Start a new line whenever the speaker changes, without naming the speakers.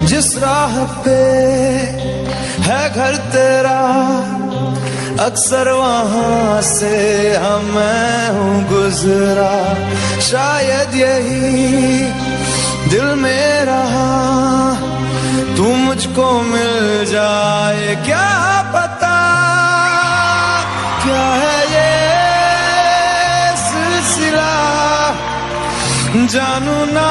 जिस राह पे है घर तेरा, अक्सर वहां से मैं हूँ गुजरा। शायद यही दिल में रहा, तू मुझको मिल जाए, क्या पता क्या है ये सिलसिला, जानू ना